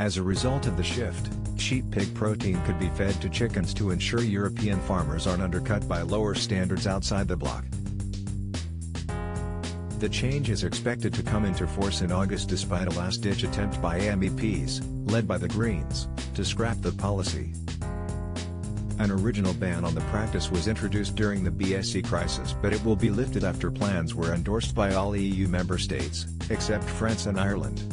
As a result of the shift, sheep pig protein could be fed to chickens to ensure European farmers aren't undercut by lower standards outside the bloc. The change is expected to come into force in August despite a last-ditch attempt by MEPs, led by the Greens, to scrap the policy. An original ban on the practice was introduced during the BSE crisis, but it will be lifted after plans were endorsed by all EU member states, except France and Ireland.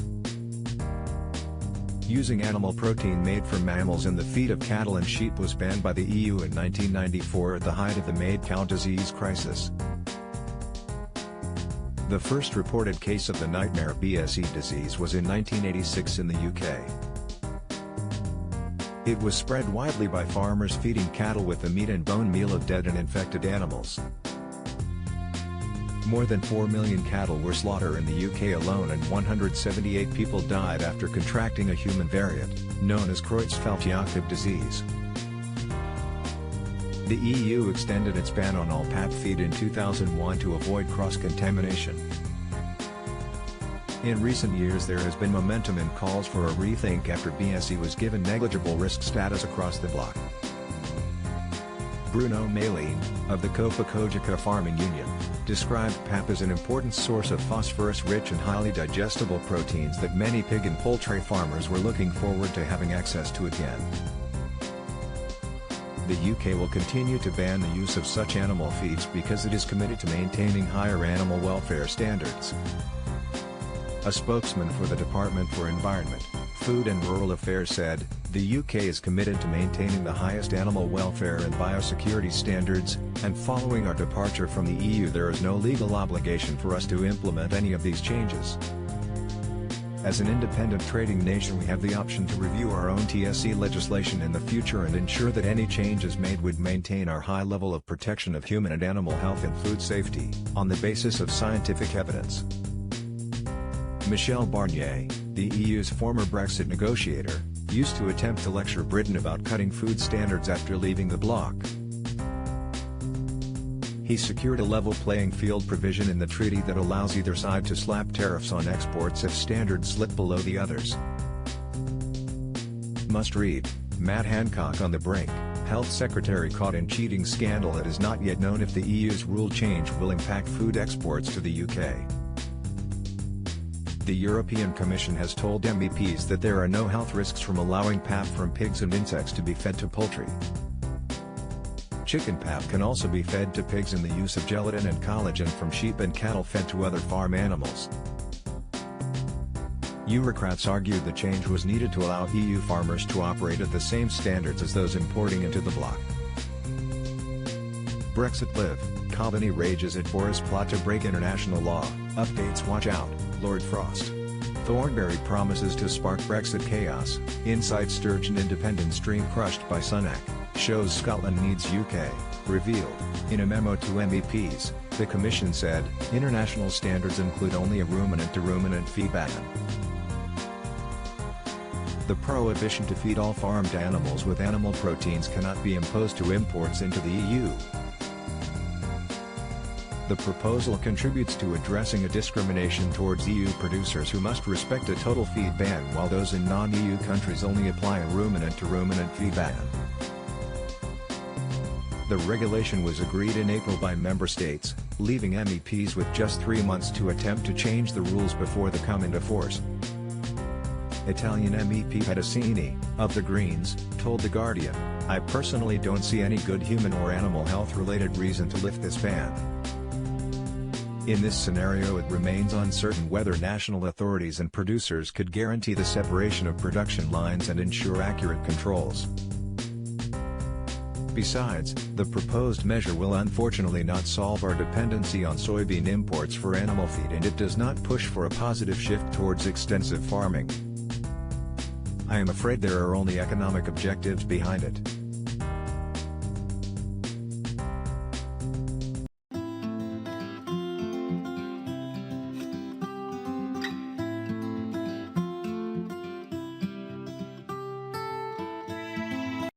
Using animal protein made from mammals in the feed of cattle and sheep was banned by the EU in 1994 at the height of the mad cow disease crisis. The first reported case of the nightmare BSE disease was in 1986 in the UK. It was spread widely by farmers feeding cattle with the meat and bone meal of dead and infected animals. More than 4 million cattle were slaughtered in the UK alone and 178 people died after contracting a human variant, known as Creutzfeldt-Jakob disease. The EU extended its ban on all pap feed in 2001 to avoid cross-contamination. In recent years there has been momentum in calls for a rethink after BSE was given negligible risk status across the bloc. Bruno Maline, of the Copa-Cogeca Farming Union, described pap as an important source of phosphorus-rich and highly digestible proteins that many pig and poultry farmers were looking forward to having access to again. The UK will continue to ban the use of such animal feeds because it is committed to maintaining higher animal welfare standards. A spokesman for the Department for Environment, Food and Rural Affairs said, "The UK is committed to maintaining the highest animal welfare and biosecurity standards, and following our departure from the EU there is no legal obligation for us to implement any of these changes. As an independent trading nation we have the option to review our own TSE legislation in the future and ensure that any changes made would maintain our high level of protection of human and animal health and food safety, on the basis of scientific evidence." Michel Barnier, the EU's former Brexit negotiator, used to attempt to lecture Britain about cutting food standards after leaving the bloc. He secured a level playing field provision in the treaty that allows either side to slap tariffs on exports if standards slip below the others. Must read, Matt Hancock on the brink, Health Secretary caught in cheating scandal. It is not yet known if the EU's rule change will impact food exports to the UK. The European Commission has told MEPs that there are no health risks from allowing pap from pigs and insects to be fed to poultry. Chicken pap can also be fed to pigs in the use of gelatin and collagen from sheep and cattle fed to other farm animals. Bureaucrats argued the change was needed to allow EU farmers to operate at the same standards as those importing into the bloc. Brexit Live, Coveney rages at Boris plot to break international law, updates watch out, Lord Frost. Thornberry promises to spark Brexit chaos, Insight Sturgeon independent stream crushed by Sunak, shows Scotland needs UK, revealed. In a memo to MEPs, the Commission said, international standards include only a ruminant-to-ruminant feed ban. The prohibition to feed all farmed animals with animal proteins cannot be imposed to imports into the EU. The proposal contributes to addressing a discrimination towards EU producers who must respect a total feed ban while those in non-EU countries only apply a ruminant-to-ruminant feed ban. The regulation was agreed in April by member states, leaving MEPs with just 3 months to attempt to change the rules before they come into force. Italian MEP Pedicini, of the Greens, told The Guardian, "I personally don't see any good human or animal health-related reason to lift this ban." In this scenario it remains uncertain whether national authorities and producers could guarantee the separation of production lines and ensure accurate controls. Besides, the proposed measure will unfortunately not solve our dependency on soybean imports for animal feed and it does not push for a positive shift towards extensive farming. I am afraid there are only economic objectives behind it.